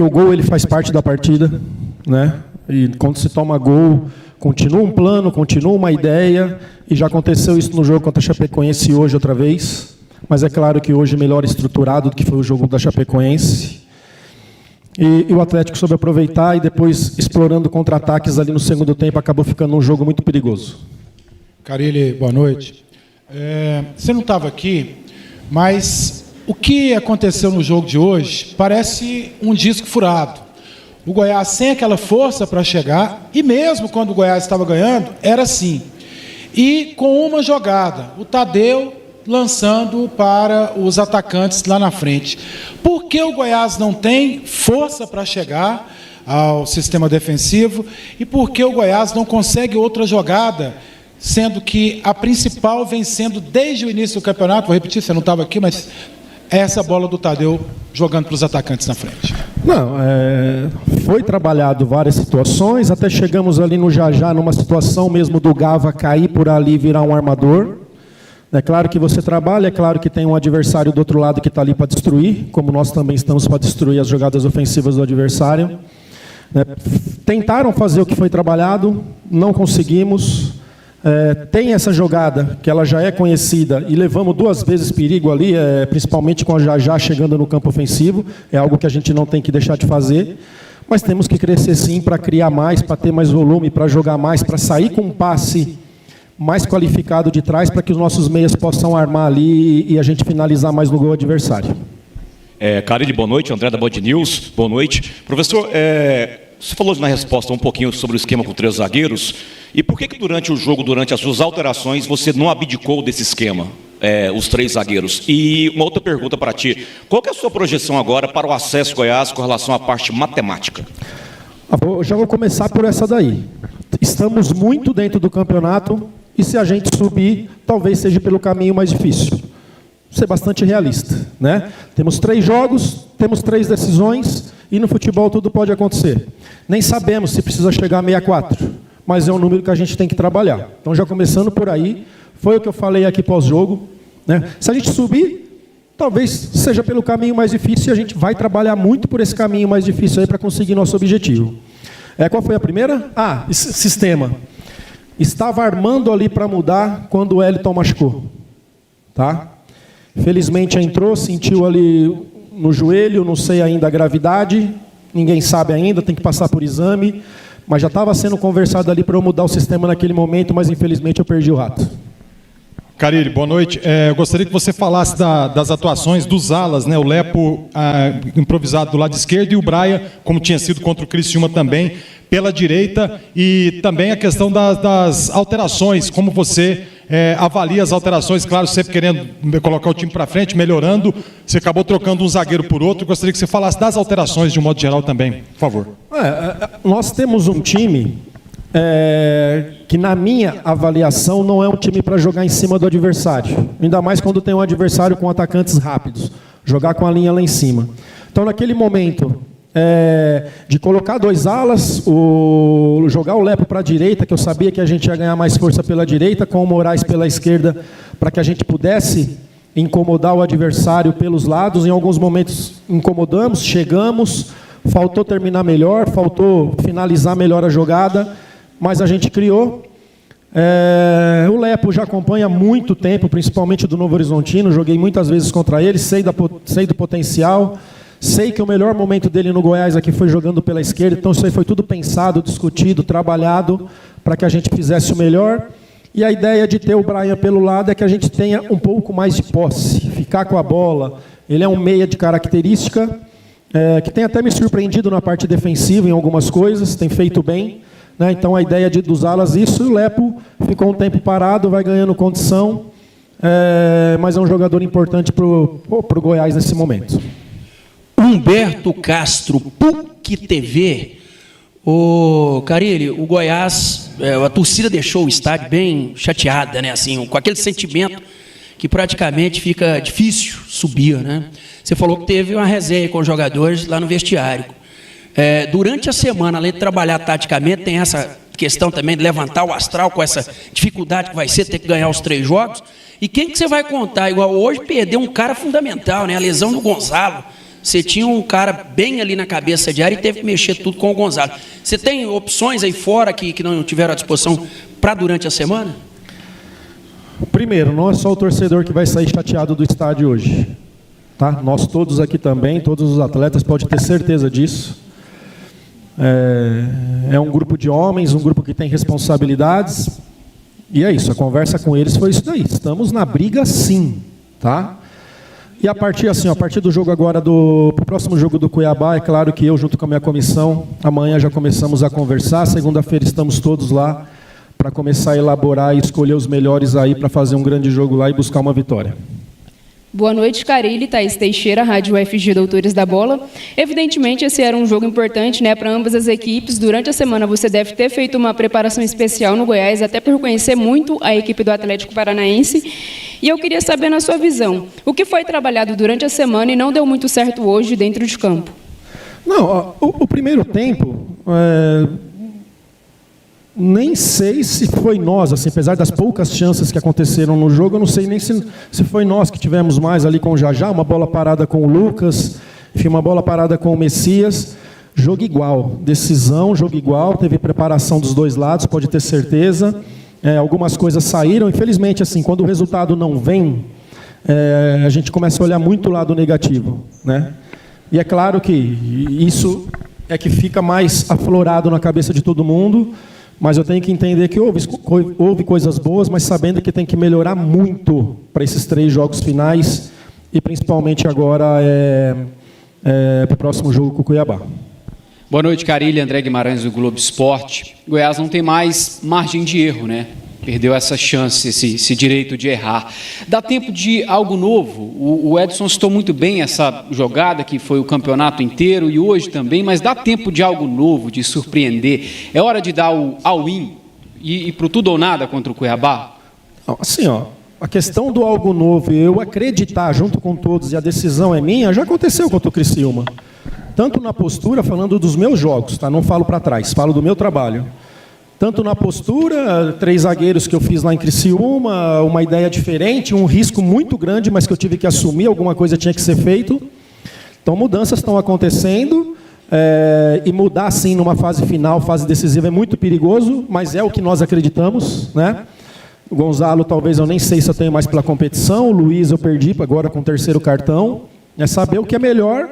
porque o gol ele faz parte da partida, né? E quando se toma gol, continua um plano, continua uma ideia, e já aconteceu isso no jogo contra a Chapecoense hoje outra vez, mas é claro que hoje melhor estruturado do que foi o jogo da Chapecoense. E o Atlético soube aproveitar e depois, explorando contra-ataques ali no segundo tempo, acabou ficando um jogo muito perigoso. Carille, boa noite. Você não estava aqui, mas o que aconteceu no jogo de hoje parece um disco furado. O Goiás sem aquela força para chegar, e mesmo quando o Goiás estava ganhando, era assim. E com uma jogada, o Tadeu lançando para os atacantes lá na frente. Por que o Goiás não tem força para chegar ao sistema defensivo? E por que o Goiás não consegue outra jogada, sendo que a principal vem sendo desde o início do campeonato? Vou repetir, você não estava aqui, mas essa bola do Tadeu jogando para os atacantes na frente. Não, foi trabalhado várias situações, até chegamos ali no Jajá, numa situação mesmo do Gava cair por ali e virar um armador. É claro que você trabalha, é claro que tem um adversário do outro lado que está ali para destruir, como nós também estamos para destruir as jogadas ofensivas do adversário. Tentaram fazer o que foi trabalhado, não conseguimos. Tem essa jogada, que ela já é conhecida, e levamos 2 vezes perigo ali, principalmente com a Jajá chegando no campo ofensivo, é algo que a gente não tem que deixar de fazer, mas temos que crescer sim para criar mais, para ter mais volume, para jogar mais, para sair com um passe mais qualificado de trás, para que os nossos meias possam armar ali e a gente finalizar mais no gol adversário. Carille, boa noite. André da Band News, boa noite. Professor, você falou na resposta um pouquinho sobre o esquema com 3 zagueiros, e por que durante o jogo, durante as suas alterações, você não abdicou desse esquema, os 3 zagueiros? E uma outra pergunta para ti, qual que é a sua projeção agora para o acesso Goiás com relação à parte matemática? Eu já vou começar por essa daí. Estamos muito dentro do campeonato, e se a gente subir, talvez seja pelo caminho mais difícil. Ser bastante realista, né? Temos 3 jogos, temos 3 decisões, e no futebol tudo pode acontecer. Nem sabemos se precisa chegar a 64, mas é um número que a gente tem que trabalhar. Então, já começando por aí, foi o que eu falei aqui pós-jogo, né? Se a gente subir, talvez seja pelo caminho mais difícil, e a gente vai trabalhar muito por esse caminho mais difícil aí para conseguir nosso objetivo. Qual foi a primeira? Sistema. Estava armando ali para mudar quando o Wellington machucou. Tá? Felizmente entrou, sentiu ali no joelho, não sei ainda a gravidade, ninguém sabe ainda, tem que passar por exame, mas já estava sendo conversado ali para eu mudar o sistema naquele momento, mas infelizmente eu perdi o rato. Carille, boa noite. Eu gostaria que você falasse das atuações dos alas, né? O Lepo improvisado do lado esquerdo e o Braia, como tinha sido contra o Criciúma também, pela direita, e também a questão das alterações, como você avalia as alterações, claro, sempre querendo colocar o time para frente, melhorando, você acabou trocando um zagueiro por outro, gostaria que você falasse das alterações de um modo geral também, por favor. Nós temos um time que na minha avaliação não é um time para jogar em cima do adversário, ainda mais quando tem um adversário com atacantes rápidos, jogar com a linha lá em cima. Então naquele momento de colocar 2 alas, jogar o Lepo para a direita, que eu sabia que a gente ia ganhar mais força pela direita, com o Moraes pela esquerda, para que a gente pudesse incomodar o adversário pelos lados. Em alguns momentos incomodamos, chegamos, faltou terminar melhor, faltou finalizar melhor a jogada, mas a gente criou. O Lepo já acompanha há muito tempo, principalmente do Novo Horizontino, joguei muitas vezes contra ele, sei do potencial. Sei que o melhor momento dele no Goiás aqui foi jogando pela esquerda, então isso aí foi tudo pensado, discutido, trabalhado para que a gente fizesse o melhor. E a ideia de ter o Brian pelo lado é que a gente tenha um pouco mais de posse, ficar com a bola. Ele é um meia de característica, que tem até me surpreendido na parte defensiva em algumas coisas, tem feito bem, né? Então a ideia dos alas, isso, e o Lepo ficou um tempo parado, vai ganhando condição, mas é um jogador importante para o Goiás nesse momento. Humberto Castro, PUC TV. Carille, o Goiás, a torcida deixou o estádio bem chateada, né? Assim, com aquele sentimento que praticamente fica difícil subir, né? Você falou que teve uma resenha com os jogadores lá no vestiário. Durante a semana, além de trabalhar taticamente, tem essa questão também de levantar o astral com essa dificuldade que vai ser ter que ganhar os 3 jogos. E quem que você vai contar? Igual hoje, perdeu um cara fundamental, né? A lesão do Gonzalo. Você tinha um cara bem ali na cabeça de área e teve que mexer tudo com o Gonzalo. Você tem opções aí fora que não tiveram à disposição para durante a semana? Primeiro, não é só o torcedor que vai sair chateado do estádio hoje. Tá? Nós todos aqui também, todos os atletas, podem ter certeza disso. É um grupo de homens, um grupo que tem responsabilidades. E é isso, a conversa com eles foi isso daí. Estamos na briga sim, tá? E a partir do jogo agora, pro próximo jogo do Cuiabá, é claro que eu, junto com a minha comissão, amanhã já começamos a conversar, segunda-feira estamos todos lá para começar a elaborar e escolher os melhores aí para fazer um grande jogo lá e buscar uma vitória. Boa noite, Carilli, Thaís Teixeira, Rádio UFG Doutores da Bola. Evidentemente, esse era um jogo importante, né, para ambas as equipes. Durante a semana, você deve ter feito uma preparação especial no Goiás, até por conhecer muito a equipe do Atlético Paranaense. E eu queria saber, na sua visão, o que foi trabalhado durante a semana e não deu muito certo hoje dentro de campo? Não, o primeiro tempo, nem sei se foi nós, assim, apesar das poucas chances que aconteceram no jogo, eu não sei nem se foi nós que tivemos mais ali com o Jajá, uma bola parada com o Lucas, enfim, uma bola parada com o Messias. Jogo igual, decisão, jogo igual, teve preparação dos dois lados, pode ter certeza. Algumas coisas saíram, infelizmente, assim, quando o resultado não vem, a gente começa a olhar muito o lado negativo, né? E é claro que isso é que fica mais aflorado na cabeça de todo mundo, mas eu tenho que entender que houve coisas boas, mas sabendo que tem que melhorar muito para esses 3 jogos finais e principalmente agora para o próximo jogo com o Cuiabá. Boa noite, Carilli, André Guimarães do Globo Esporte. Goiás não tem mais margem de erro, né? Perdeu essa chance, esse direito de errar. Dá tempo de algo novo? O Edson citou muito bem essa jogada, que foi o campeonato inteiro e hoje também, mas dá tempo de algo novo, de surpreender? É hora de dar o all-in e ir para o tudo ou nada contra o Cuiabá? Assim, a questão do algo novo, eu acreditar junto com todos e a decisão é minha, já aconteceu contra o Criciúma. Tanto na postura, falando dos meus jogos, tá? Não falo para trás, falo do meu trabalho. Tanto na postura, 3 zagueiros que eu fiz lá em Criciúma, uma ideia diferente, um risco muito grande, mas que eu tive que assumir, alguma coisa tinha que ser feito. Então, mudanças estão acontecendo, e mudar, assim, numa fase final, fase decisiva, é muito perigoso, mas é o que nós acreditamos, né? O Gonzalo, talvez, eu nem sei se eu tenho mais pela competição, o Luiz eu perdi agora com o 3º cartão. É saber o que é melhor